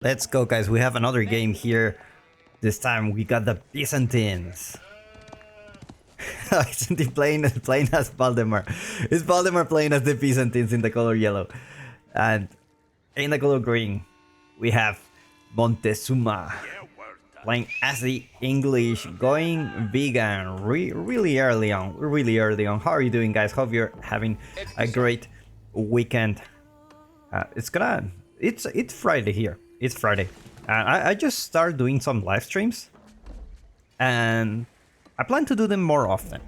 Let's go, guys. We have another game here. This time we got the Byzantines. Byzantine playing as Valdemar. Is Valdemar playing as the Byzantines in the color yellow? And in the color green, we have Montezuma playing as the English, going vegan really early on. Really early on. How are you doing, guys? Hope you're having a great weekend. It's Friday here. It's Friday, and I just started doing some live streams, and I plan to do them more often.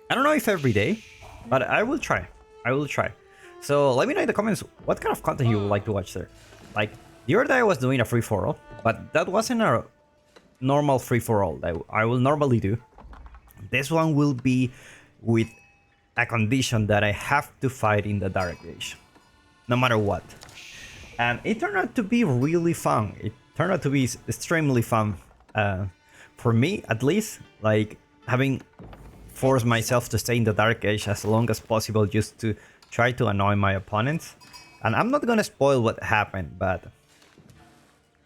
I don't know if every day, but I will try. I will try. So let me know in the comments what kind of content you would like to watch there. Like the other day I was doing a free for all, but that wasn't a normal free for all that I will normally do. This one will be with a condition that I have to fight in the Dark Age, no matter what. And it turned out to be really fun. It turned out to be extremely fun. For me, at least, like having forced myself to stay in the Dark Age as long as possible just to try to annoy my opponents. And I'm not gonna spoil what happened, but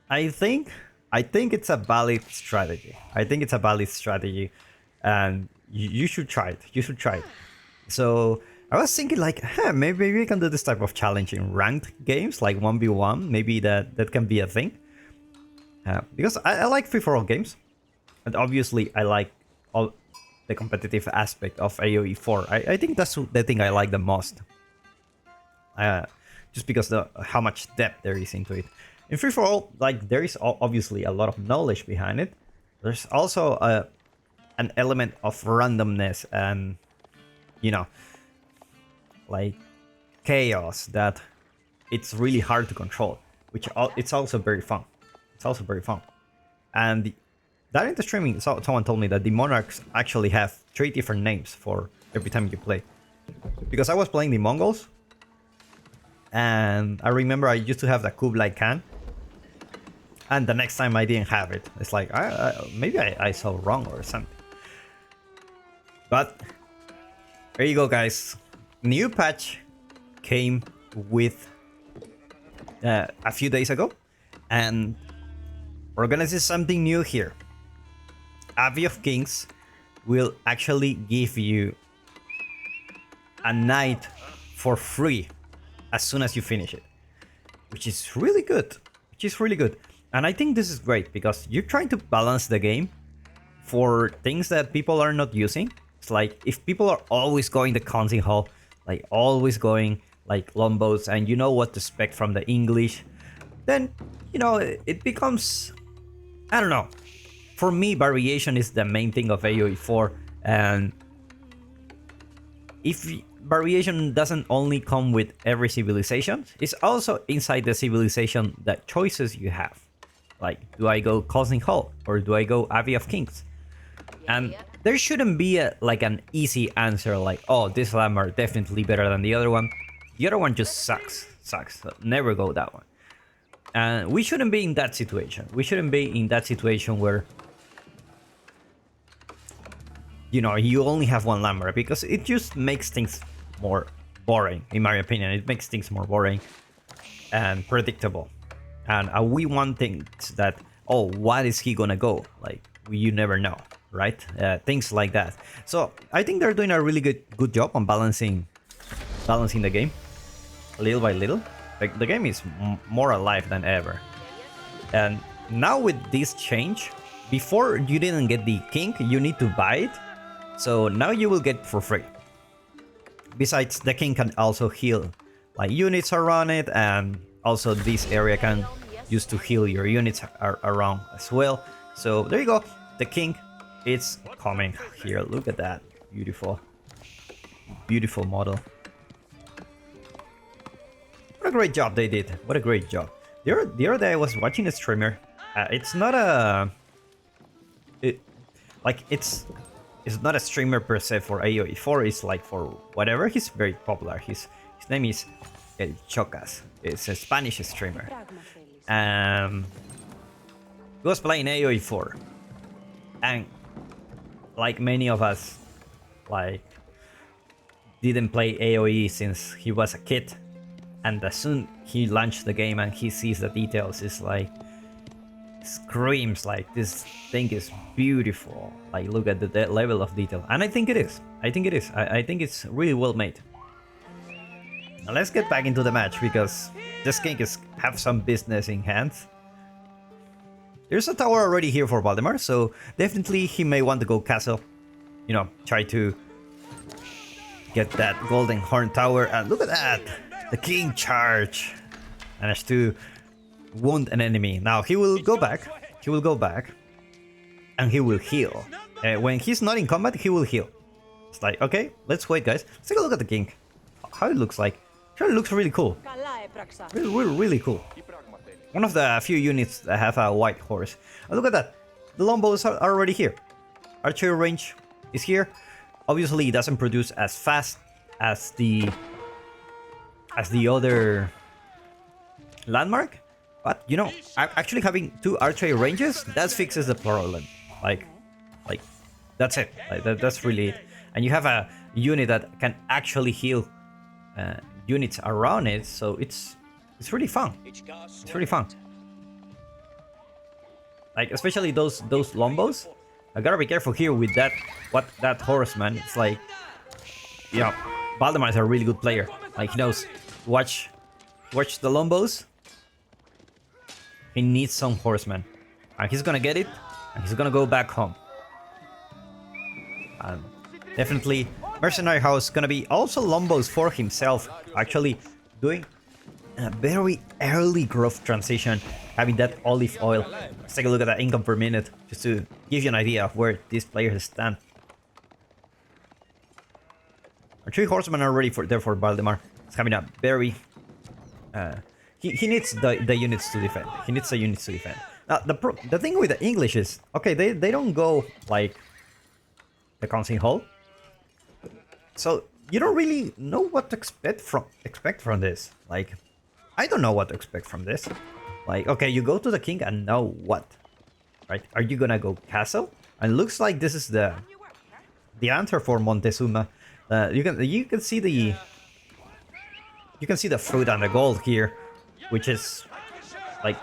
I think it's a valid strategy. I think it's a valid strategy, and you should try it. You should try it. So I was thinking like, maybe we can do this type of challenging ranked games, like 1v1. Maybe that can be a thing. Because I like free-for-all games. And obviously I like all the competitive aspect of AoE 4. I think that's the thing I like the most. Just because how much depth there is into it. In free-for-all, like there is obviously a lot of knowledge behind it. There's also an element of randomness and, you know, like chaos that it's really hard to control, which it's also very fun. It's also very fun. And that in the streaming, someone told me that the monarchs actually have 3 different names for every time you play. Because I was playing the Mongols, and I remember I used to have the Kublai Khan, and the next time I didn't have it. It's like maybe I saw wrong or something. But there you go, guys. New patch came with a few days ago, and we're gonna see something new here. Abbey of Kings will actually give you a night for free as soon as you finish it, which is really good. And I think this is great because you're trying to balance the game for things that people are not using. It's like if people are always going the counting hall, like always going like Lombos, and you know what to expect from the English, then, you know, it becomes, I don't know. For me, variation is the main thing of AoE 4, and if variation doesn't only come with every civilization, it's also inside the civilization the choices you have. Like, do I go Cosmic Hall or do I go Abbey of Kings? And there shouldn't be an easy answer like, oh, this Lamar definitely better than the other one. The other one just sucks. So never go that one. And we shouldn't be in that situation. We shouldn't be in that situation where, you know, you only have one Lamar, because it just makes things more boring, in my opinion. It makes things more boring and predictable. And we want things that, oh, what is he gonna go? Like, you never know, right? Things like that. So I think they're doing a really good job on balancing the game, little by little. Like, the game is more alive than ever. And now with this change, before you didn't get the king, you need to buy it. So now you will get for free. Besides, the king can also heal like units around it, and also this area can use to heal your units around as well. So there you go. The king is coming here. Look at that. Beautiful model. What a great job they did. What a great job. The other day I was watching a streamer. It's not a... It's not a streamer per se for AoE 4. It's like for whatever. He's very popular. His name is El Chocas. It's a Spanish streamer. He was playing AoE 4. And like many of us, like, didn't play AoE since he was a kid. And as soon he launched the game and he sees the details, it's like screams like this thing is beautiful. Like look at the level of detail, and I think it is. I think it's really well made. Now let's get back into the match because this king have some business in hand. There's a tower already here for Valdemar, so definitely he may want to go castle. You know, try to get that golden horn tower, and look at that! The king charge! Managed to wound an enemy. Now he will go back, and he will heal. When he's not in combat, he will heal. It's like, okay, let's wait guys. Let's take a look at the king. How it looks like. Sure, it looks really cool. Really cool. One of the few units that have a white horse. And look at that. The longbows are already here. Archery range is here. Obviously, it doesn't produce as fast as the other landmark. But, you know, actually having 2 archery ranges, that fixes the problem. Like that's it. Like, that's really it. And you have a unit that can actually heal units around it, so it's really fun. It's really fun. Like, especially those lombos. I gotta be careful here with that horseman. It's like, you know, Valdemar is a really good player. Like, he knows, watch the lombos. He needs some horsemen, and he's gonna get it, and he's gonna go back home. And definitely, Mercenary House gonna be also lombos for himself, actually doing a very early growth transition, having that olive oil. Let's take a look at that income per minute, just to give you an idea of where these players stand. Our 3 horsemen are ready there for Valdemar. It's having a very... He needs the units to defend. He needs the units to defend. Now, the thing with the English is, okay, they don't go like the Council Hall. So you don't really know what to expect from this. Like, I don't know what to expect from this. Like, okay, you go to the king and now what? Right? Are you gonna go castle? And looks like this is the answer for Montezuma. You can see the fruit and the gold here, which is like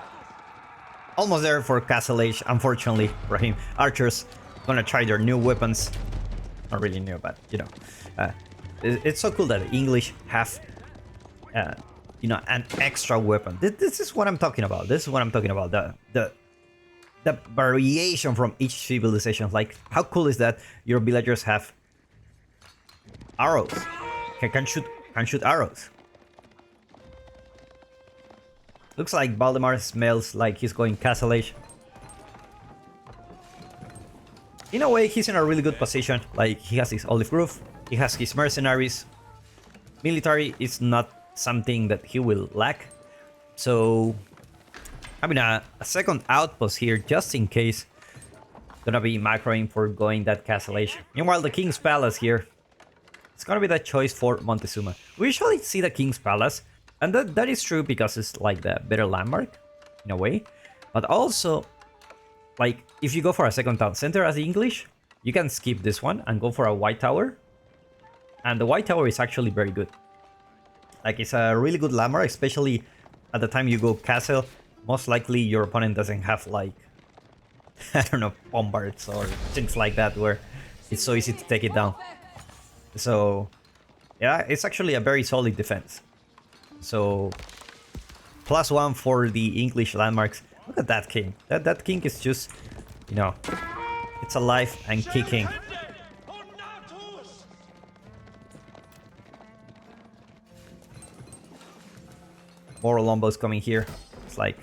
almost there for Castle Age. Unfortunately for him, archers gonna try their new weapons. Not really new, but you know, it's so cool that the English have, you know, an extra weapon. This is what I'm talking about. This is what I'm talking about. The variation from each civilization. Like, how cool is that? Your villagers have arrows. Can shoot arrows. Looks like Valdemar smells like he's going Castle Age. In a way, he's in a really good position. Like, he has his olive grove, he has his mercenaries. Military is not something that he will lack. So, having a second outpost here, just in case, gonna be macroing for going that Castle Age. Meanwhile, the King's Palace here, it's gonna be the choice for Montezuma. We usually see the King's Palace, and that is true because it's like the better landmark, in a way. But also, like, if you go for a second town center as the English, you can skip this one and go for a white tower. And the white tower is actually very good. Like, it's a really good landmark, especially at the time you go castle. Most likely your opponent doesn't have, like, I don't know, bombards or things like that, where it's so easy to take it down. So, yeah, it's actually a very solid defense. So, +1 for the English landmarks. Look at that king. That king is just, you know, it's alive and kicking. More lombos coming here. It's like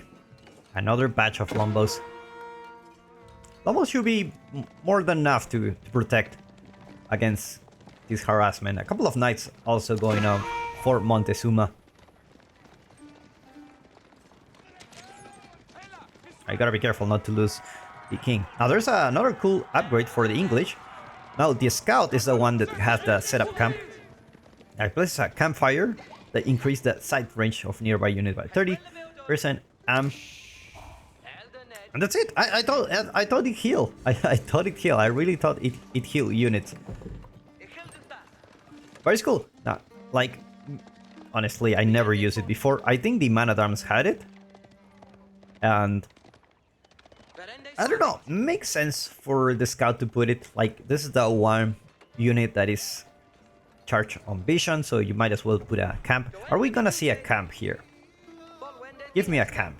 another batch of lombos. Lombos should be more than enough to protect against this harassment. A couple of knights also going on for Montezuma. I gotta be careful not to lose the king. Now there's another cool upgrade for the English. Now the scout is the one that has the setup camp. I place a campfire that increase the sight range of nearby unit by 30%. And that's it. I thought it healed. I thought it healed. I really thought it healed units. But it's cool. Now, like, Honestly, I never used it before. I think the man-at-arms had it. And I don't know, makes sense for the scout to put it. Like, this is the one unit that is charged on vision, so you might as well put a camp. Are we gonna see a camp here? Give me a camp.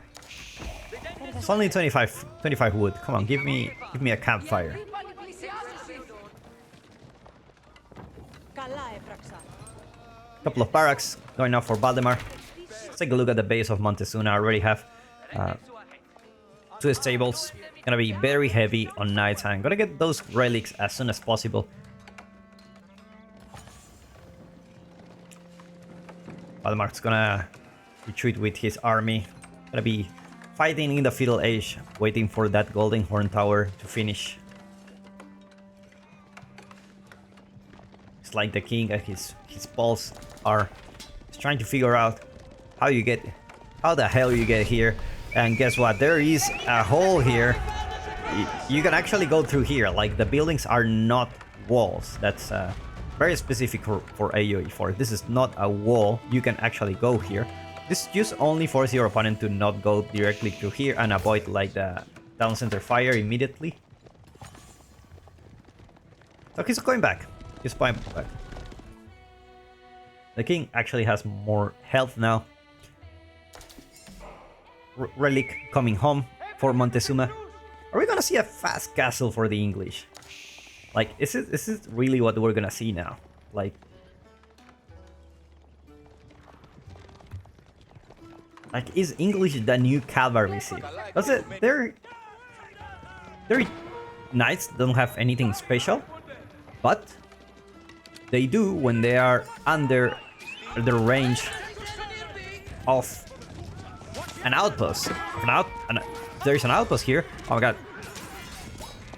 It's only 25 wood. Come on, give me a campfire. Couple of barracks going up for Valdemar. Let's take a look at the base of Montezuma. I already have 2 stables. Gonna be very heavy on nighttime. Gonna get those relics as soon as possible. Valdemar's gonna retreat with his army. Gonna be fighting in the Feudal Age, waiting for that Golden Horn Tower to finish. It's like the king and his balls are just trying to figure out how the hell you get here. And guess what? There is a hole here. You can actually go through here. Like, the buildings are not walls. That's very specific for AoE4. This is not a wall. You can actually go here. This just only forces your opponent to not go directly through here and avoid like the town center fire immediately. So he's going back. He's going back. The king actually has more health now. Relic coming home for Montezuma. Are we gonna see a fast castle for the English? Like, is this really what we're gonna see now? Like, is English the new cavalry seat? That's it. Their knights don't have anything special, but they do when they are under the range of an outpost. There's an outpost here. Oh my god.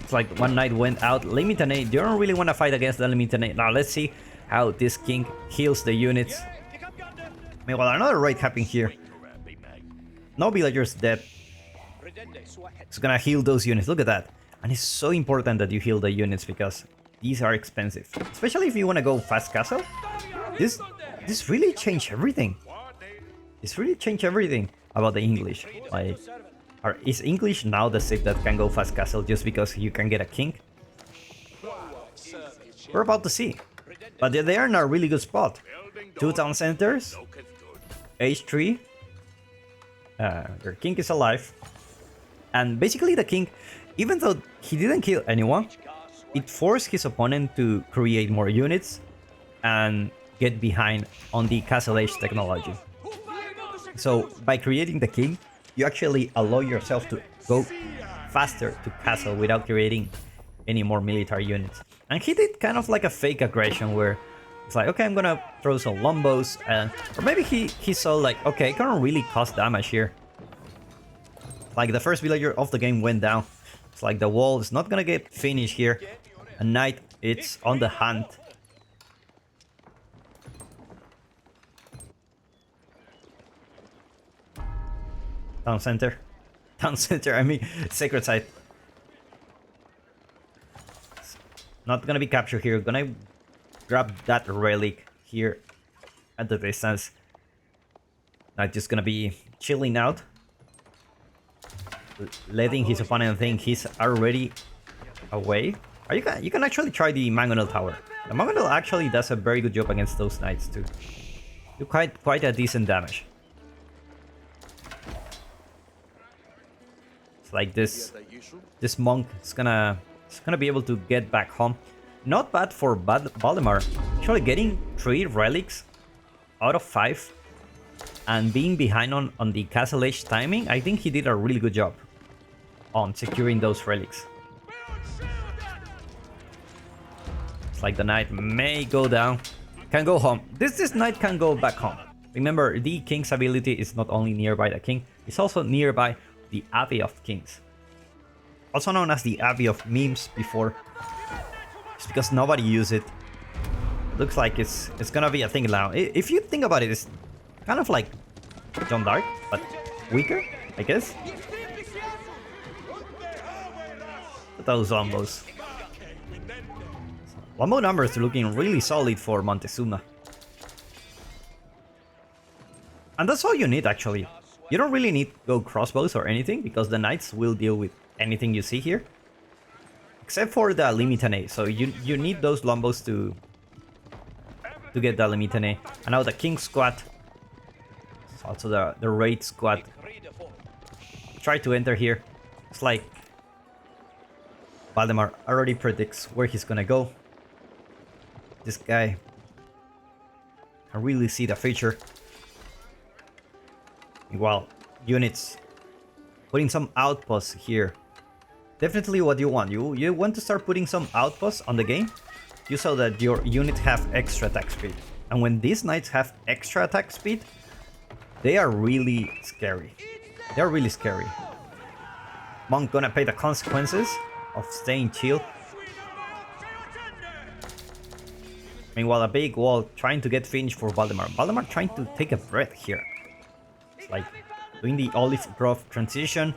It's like one knight went out. Limitane, you don't really want to fight against the Limitane. Now let's see how this king heals the units. Meanwhile, another raid happening here. No villagers dead. It's gonna heal those units. Look at that. And it's so important that you heal the units because these are expensive. Especially if you want to go fast castle. This really changed everything. This really changed everything about the English. Like, is English now the ship that can go fast castle just because you can get a king? We're about to see. But they are in a really good spot. 2 town centers. H3. Their king is alive. And basically the king, even though he didn't kill anyone, it forced his opponent to create more units and get behind on the castle age technology. So by creating the king, you actually allow yourself to go faster to castle without creating any more military units. And he did kind of like a fake aggression where it's like, okay, I'm gonna throw some lombos, or maybe he saw like, okay, I can't really cause damage here. Like, the first villager of the game went down. It's like the wall is not gonna get finished here. A knight, it's on the hunt. Town center. Town center, I mean, sacred site. Not gonna be captured here. Gonna grab that relic here at the distance. Not just gonna be chilling out. Letting his opponent think he's already away. Or you can actually try the Mangonel Tower. The Mangonel actually does a very good job against those knights too. Do quite a decent damage. It's like this monk is gonna be able to get back home. Not bad for Valdemar. Actually getting 3 relics out of 5 and being behind on the castle age timing, I think he did a really good job on securing those relics. It's like the knight may go down, can go home. This knight can go back home. Remember, the king's ability is not only nearby the king, it's also nearby the Abbey of Kings. Also known as the Abbey of Memes before. Just because nobody used it. Looks like it's gonna be a thing now. If you think about it, it's kind of like John Dark, but weaker, I guess. Those zombos. Wombo numbers are looking really solid for Montezuma. And that's all you need, actually. You don't really need to go crossbows or anything, because the knights will deal with anything you see here. Except for the Limitane, so you need those lombos to get the Limitane. And now the King squad, also the Raid squad, try to enter here. It's like Valdemar already predicts where he's gonna go. This guy can really see the future. Meanwhile, units putting some outposts here. Definitely what you want. You want to start putting some outposts on the game, just so that your units have extra attack speed. And when these knights have extra attack speed, they are really scary. They're really scary. Monk gonna pay the consequences of staying chill. Meanwhile, a big wall trying to get finished for Valdemar. Valdemar trying to take a breath here. It's like doing the Olive Grove transition,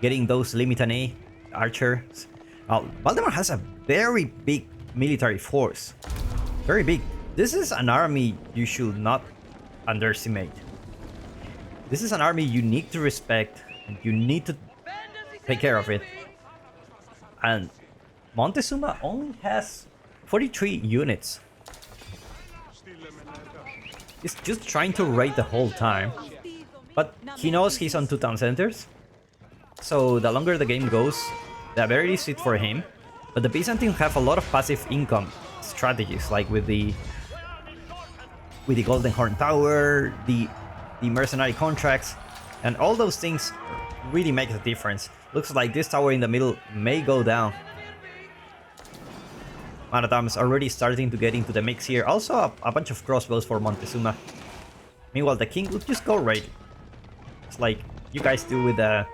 getting those Limitane archers. Valdemar has a very big military force. Very big. This is an army you should not underestimate. This is an army you need to respect, and you need to take care of it. And Montezuma only has 43 units. He's just trying to raid the whole time. But he knows he's on 2 town centers. So the longer the game goes, the better is it for him. But the Byzantines have a lot of passive income strategies, like with the Golden Horn Tower, the mercenary contracts, and all those things really make a difference. Looks like this tower in the middle may go down. Man-at-Arms already starting to get into the mix here. Also a bunch of crossbows for Montezuma. Meanwhile, the king would just go raid. It's like you guys do with a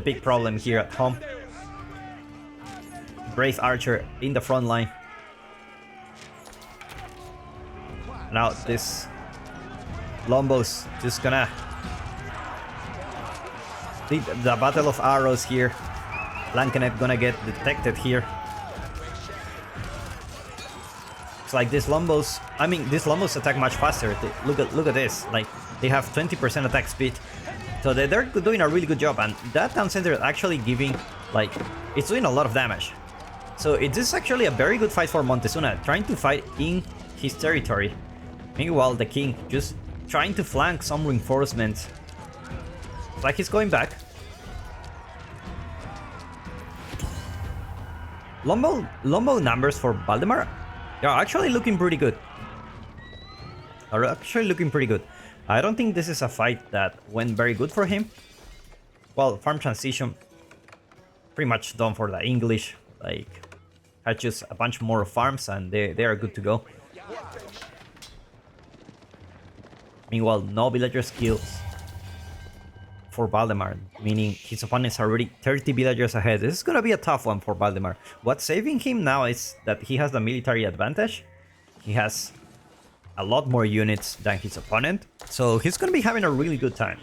big problem here at home. Brave archer in the front line. Now this Lombo's just gonna lead the battle of arrows here. Blankenet gonna get detected here. It's like these Lombos, these Lombos attack much faster. Look at this, like they have 20% attack speed. So they're doing a really good job, and that town center is actually giving, like, it's doing a lot of damage. So it is actually a very good fight for Montezuma, trying to fight in his territory. Meanwhile, the king just trying to flank some reinforcements. It's like he's going back. Lombo numbers for Valdemar are actually looking pretty good. I don't think this is a fight that went very good for him. Well, farm transition pretty much done for the English. Like, had just a bunch more farms and they are good to go. Meanwhile, no villager skills for Valdemar, meaning his opponents are already 30 villagers ahead. This is gonna be a tough one for Valdemar. What's saving him now is that he has the military advantage. He has a lot more units than his opponent, so he's gonna be having a really good time.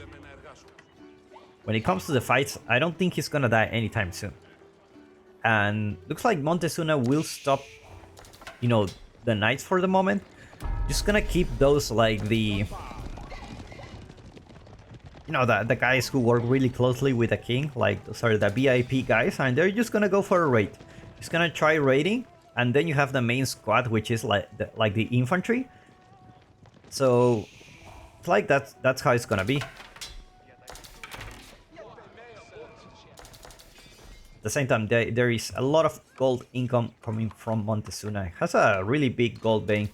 When it comes to the fights, I don't think he's gonna die anytime soon. And looks like Montezuma will stop, you know, the knights for the moment. Just gonna keep those, like, the guys who work really closely with the king, like those are the VIP guys, and they're just gonna go for a raid. Just gonna try raiding, and then you have the main squad, which is like the infantry. So it's like that's how it's gonna be. At the same time, there is a lot of gold income coming from Montezuma. It has a really big gold vein.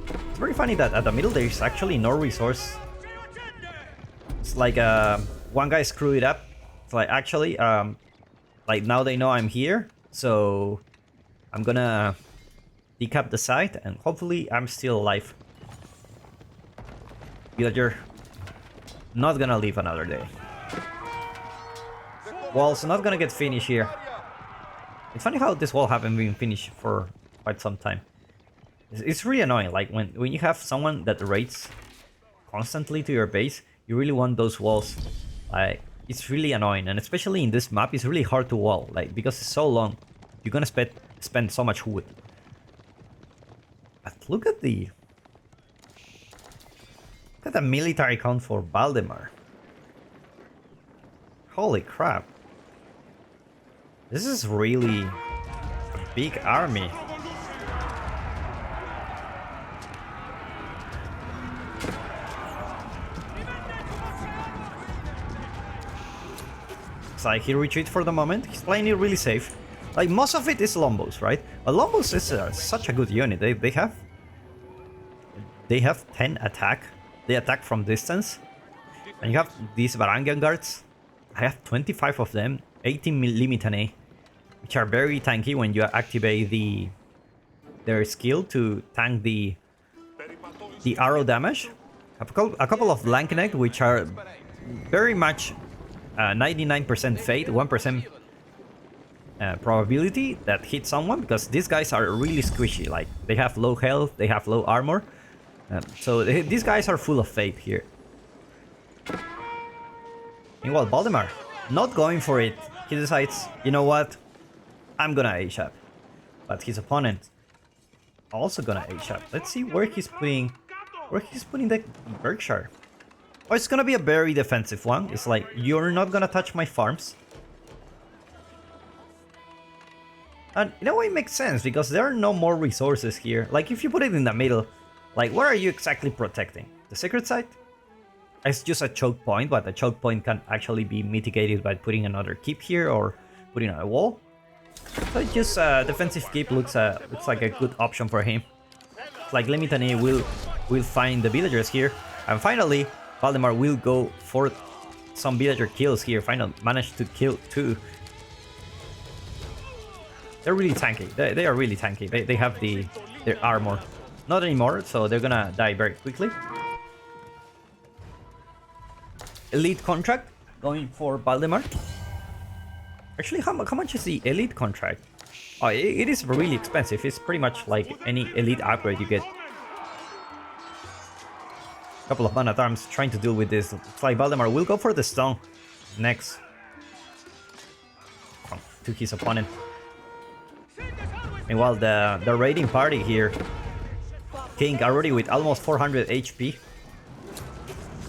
It's very funny that at the middle there is actually no resource. It's like one guy screwed it up. It's like, actually, like now they know I'm here, so I'm gonna decap the site and hopefully I'm still alive. Villager not gonna live another day. Wall's not gonna get finished here. It's funny how this wall haven't been finished for quite some time. It's really annoying, like when you have someone that raids constantly to your base, you really want those walls. Like, it's really annoying, and especially in this map, it's really hard to wall, like, because it's so long. You're gonna spend so much wood. But look at at the military count for Valdemar. Holy crap. This is really a big army. It's like he retreats for the moment. He's playing it really safe. Like, most of it is Lombos, right? But Lombos is such a good unit. They have 10 attack. They attack from distance. And you have these Varangian guards. I have 25 of them. 18 Limitane, which are very tanky when you activate their skill to tank the arrow damage. A couple of Lankinect, which are very much 99% fate, 1% probability that hit someone, because these guys are really squishy. Like, they have low health, they have low armor, so these guys are full of fate here. Meanwhile, Valdemar not going for it. He decides, you know what, I'm gonna A-shap. But his opponent also gonna A-shap. Let's see where he's putting the Berkshire. Oh, it's gonna be a very defensive one. It's like, you're not gonna touch my farms. And in a way it makes sense, because there are no more resources here. Like, if you put it in the middle, like, what are you exactly protecting? The secret site? It's just a choke point, but the choke point can actually be mitigated by putting another keep here or putting a wall. So it just defensive keep looks like a good option for him. It's like Limitane will find the villagers here, and finally Valdemar will go for some villager kills here. Finally managed to kill 2. They're really tanky. They are really tanky. They have their armor. Not anymore, so they're gonna die very quickly. Elite contract going for Valdemar. Actually, how much is the elite contract? Oh, it is really expensive. It's pretty much like any elite upgrade you get. Couple of man-at-arms trying to deal with this. It's like Valdemar will go for the stone next to his opponent. Meanwhile, the raiding party here, King already with almost 400 HP.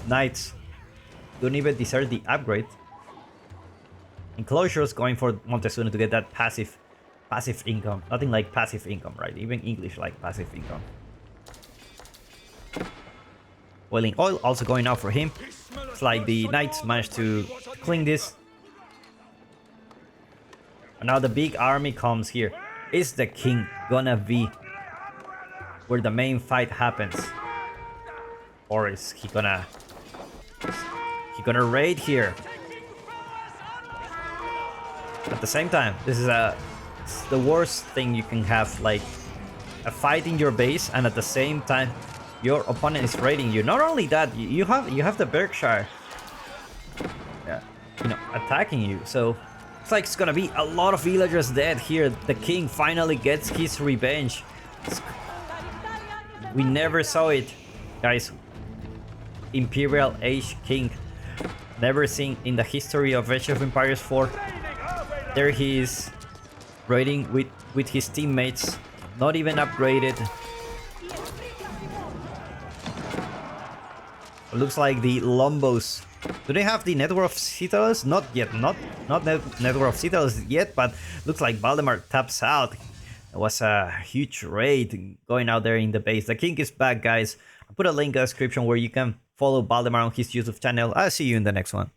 Knights don't even deserve the upgrade. Enclosures going for Montezuma to get that passive income. Nothing like passive income, right? Even English like passive income. Boiling oil also going out for him. It's like the knights managed to clean this. And now the big army comes here. Is the king gonna be where the main fight happens? Or is he gonna raid here? At the same time, this is it's the worst thing you can have, like a fight in your base and at the same time your opponent is raiding you. Not only that, you have the Berkshire attacking you, so it's like it's gonna be a lot of villagers dead here. The king finally gets his revenge. We never saw it, guys. Imperial Age King, never seen in the history of Age of Empires 4. There he is, raiding with his teammates, not even upgraded. Looks like the Lombos. Do they have the Network of Citadels? Not yet, not Network of Citadels yet, but looks like Valdemar taps out. It was a huge raid going out there in the base. The king is back, guys. I'll put a link in the description where you can follow Valdemar on his YouTube channel. I'll see you in the next one.